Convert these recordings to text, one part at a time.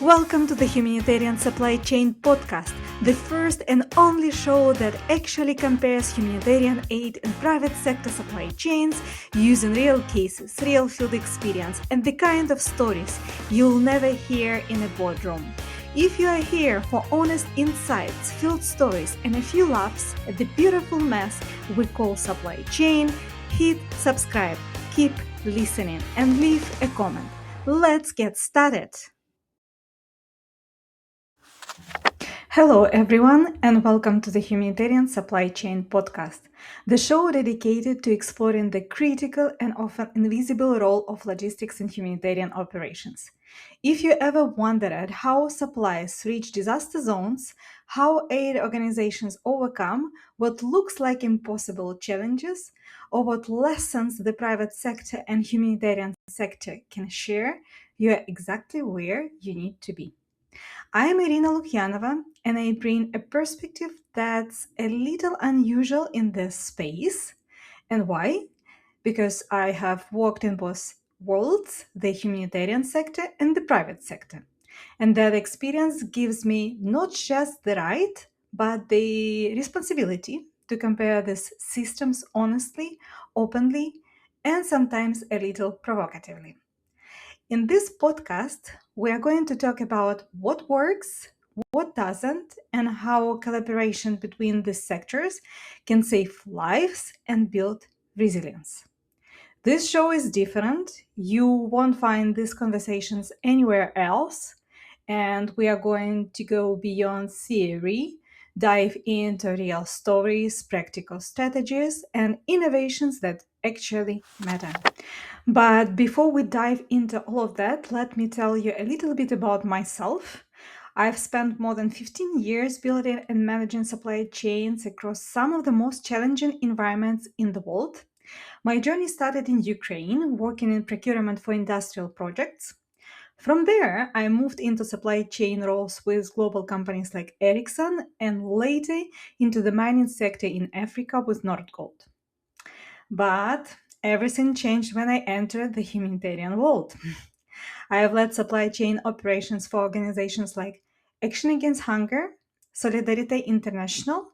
Welcome to the Humanitarian Supply Chain Podcast, the first and only show that actually compares humanitarian aid and private sector supply chains using real cases, real field experience, and the kind of stories you'll never hear in a boardroom. If you are here for honest insights, field stories, and a few laughs at the beautiful mess we call supply chain, hit subscribe, keep listening, and leave a comment. Let's get started. Hello, everyone, and welcome to the Humanitarian Supply Chain Podcast, the show dedicated to exploring the critical and often invisible role of logistics in humanitarian operations. If you ever wondered how supplies reach disaster zones, how aid organizations overcome what looks like impossible challenges, or what lessons the private sector and humanitarian sector can share, you are exactly where you need to be. I am Irina Lukyanova, and I bring a perspective that's a little unusual in this space. And why? Because I have worked in both worlds, the humanitarian sector and the private sector. And that experience gives me not just the right, but the responsibility to compare these systems honestly, openly, and sometimes a little provocatively. In this podcast, we are going to talk about what works, what doesn't, and how collaboration between these sectors can save lives and build resilience. This show is different. You won't find these conversations anywhere else. And we are going to go beyond theory, dive into real stories, practical strategies, and innovations that actually matter. But before we dive into all of that, let me tell you a little bit about myself. I've spent more than 15 years building and managing supply chains across some of the most challenging environments in the world. My journey started in Ukraine, working in procurement for industrial projects. From there, I moved into supply chain roles with global companies like Ericsson and later into the mining sector in Africa with Nordgold. But everything changed when I entered the humanitarian world. I have led supply chain operations for organizations like Action Against Hunger, Solidarity International,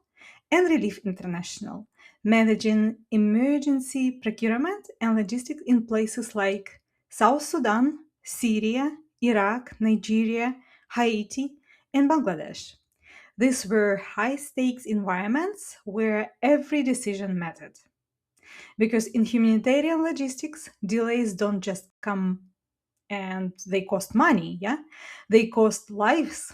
and Relief International, managing emergency procurement and logistics in places like South Sudan, Syria, Iraq, Nigeria, Haiti, and Bangladesh. These were high stakes environments where every decision mattered. Because in humanitarian logistics, delays don't just come and they cost money, yeah? They cost lives.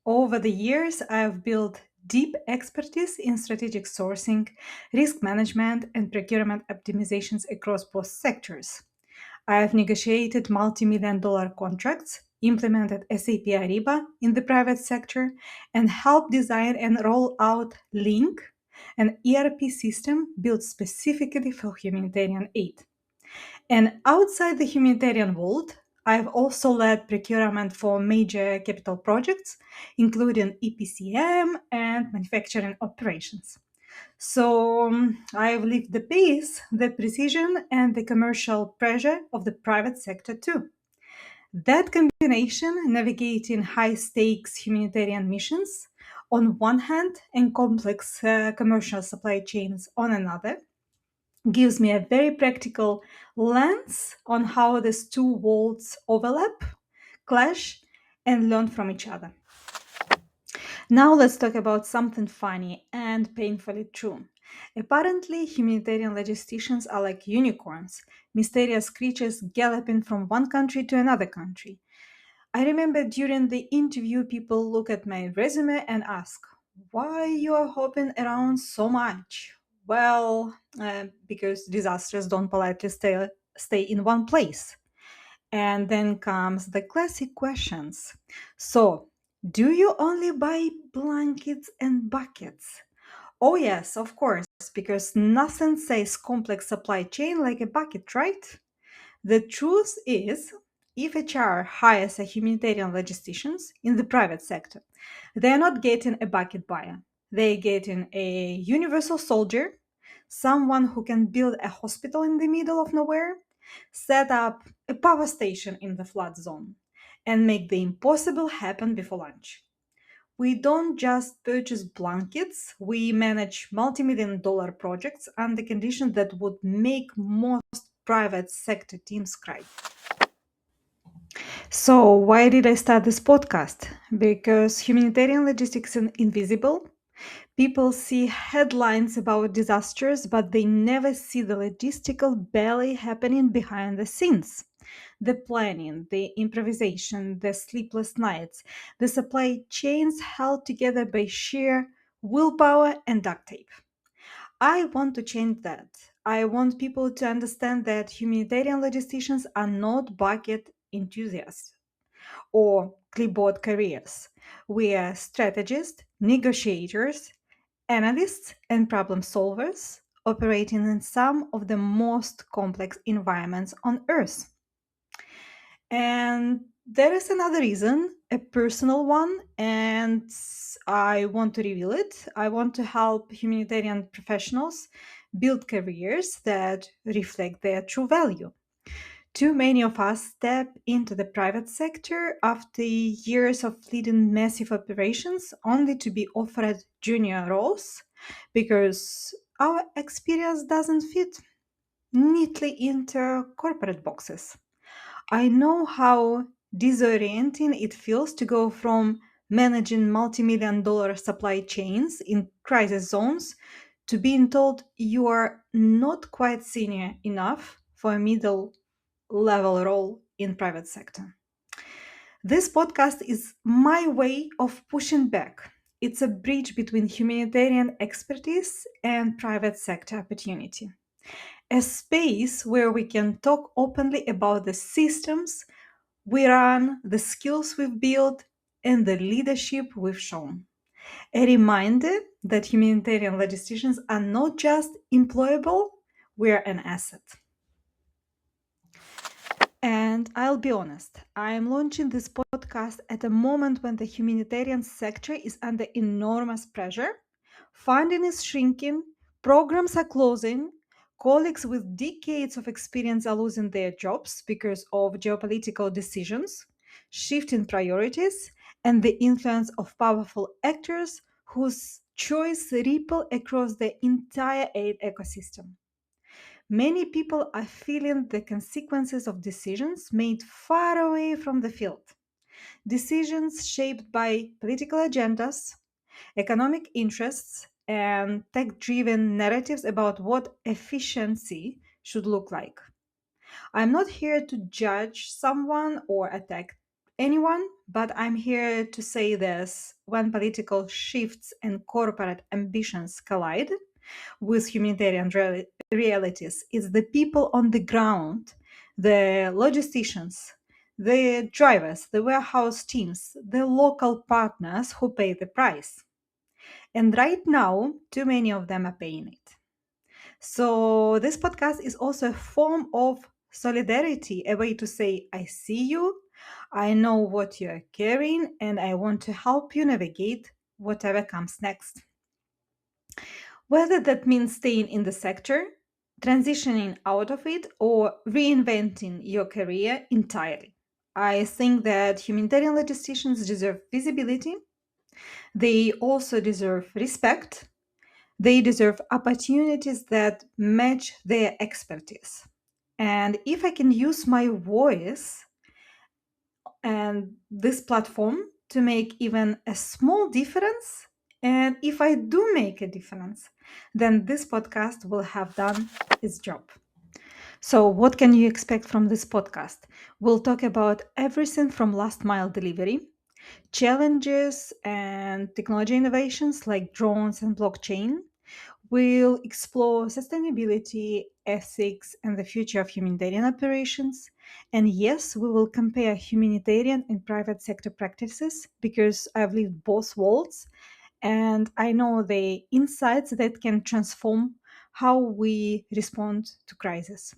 Over the years, I have built deep expertise in strategic sourcing, risk management, and procurement optimizations across both sectors. I have negotiated multi-million dollar contracts, implemented SAP Ariba in the private sector, and helped design and roll out Link, an ERP system built specifically for humanitarian aid. And outside the humanitarian world, I've also led procurement for major capital projects, including EPCM and manufacturing operations. So I've lived the pace, the precision, and the commercial pressure of the private sector too. That combination, navigating high stakes humanitarian missions on one hand and complex commercial supply chains on another, gives me a very practical lens on how these two worlds overlap, clash, and learn from each other. Now let's talk about something funny and painfully true. Apparently, humanitarian logisticians are like unicorns, mysterious creatures galloping from one country to another country. I remember during the interview, people look at my resume and ask, why you are hopping around so much? Well, because disasters don't politely stay in one place. And then comes the classic questions. So, do you only buy blankets and buckets? Oh, yes, of course, because nothing says complex supply chain like a bucket, right? The truth is, if HR hires a humanitarian logisticians in the private sector, they're not getting a bucket buyer. They're getting a universal soldier, someone who can build a hospital in the middle of nowhere, set up a power station in the flood zone, and make the impossible happen before lunch. We don't just purchase blankets, we manage multi-million dollar projects under conditions that would make most private sector teams cry. So, why did I start this podcast? Because humanitarian logistics is invisible. People see headlines about disasters, but they never see the logistical belly happening behind the scenes. The planning, the improvisation, the sleepless nights, the supply chains held together by sheer willpower and duct tape. I want to change that. I want people to understand that humanitarian logisticians are not bucket enthusiasts or clipboard careers. We are strategists, negotiators, analysts, and problem solvers operating in some of the most complex environments on Earth. And there is another reason, a personal one, and I want to reveal it. I want to help humanitarian professionals build careers that reflect their true value. Too many of us step into the private sector after years of leading massive operations only to be offered junior roles because our experience doesn't fit neatly into corporate boxes. I know how disorienting it feels to go from managing multi-million dollar supply chains in crisis zones to being told you are not quite senior enough for a middle level role in private sector. This podcast is my way of pushing back. It's a bridge between humanitarian expertise and private sector opportunity. A space where we can talk openly about the systems we run, the skills we've built, and the leadership we've shown. A reminder that humanitarian logisticians are not just employable, we're an asset. And I'll be honest, I am launching this podcast at a moment when the humanitarian sector is under enormous pressure. Funding is shrinking, programs are closing, colleagues with decades of experience are losing their jobs because of geopolitical decisions, shifting priorities, and the influence of powerful actors whose choice ripple across the entire aid ecosystem. Many people are feeling the consequences of decisions made far away from the field. Decisions shaped by political agendas, economic interests, and tech driven narratives about what efficiency should look like. I'm not here to judge someone or attack anyone, but I'm here to say this: when political shifts and corporate ambitions collide with humanitarian realities, it's the people on the ground, the logisticians, the drivers, the warehouse teams, the local partners who pay the price. And right now, too many of them are paying it. So, this podcast is also a form of solidarity, a way to say, I see you, I know what you're carrying, and I want to help you navigate whatever comes next. Whether that means staying in the sector, transitioning out of it, or reinventing your career entirely. I think that humanitarian logisticians deserve visibility. They also deserve respect. They deserve opportunities that match their expertise. And if I can use my voice and this platform to make even a small difference, and if I do make a difference, then this podcast will have done its job. So, what can you expect from this podcast? We'll talk about everything from last mile delivery, challenges and technology innovations like drones and blockchain. We'll explore sustainability, ethics, and the future of humanitarian operations. And yes, we will compare humanitarian and private sector practices because I've lived both worlds and I know the insights that can transform how we respond to crisis.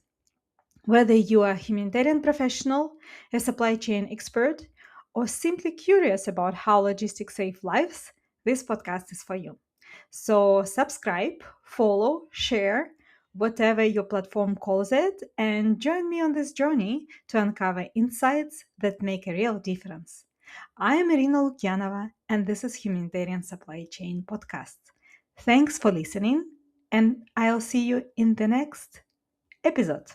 Whether you are a humanitarian professional, a supply chain expert, or simply curious about how logistics save lives, this podcast is for you. So, subscribe, follow, share. whatever your platform calls it, and join me on this journey to uncover insights that make a real difference. I am Irina Lukyanova, and this is Humanitarian Supply Chain Podcast. Thanks for listening, and I'll see you in the next episode.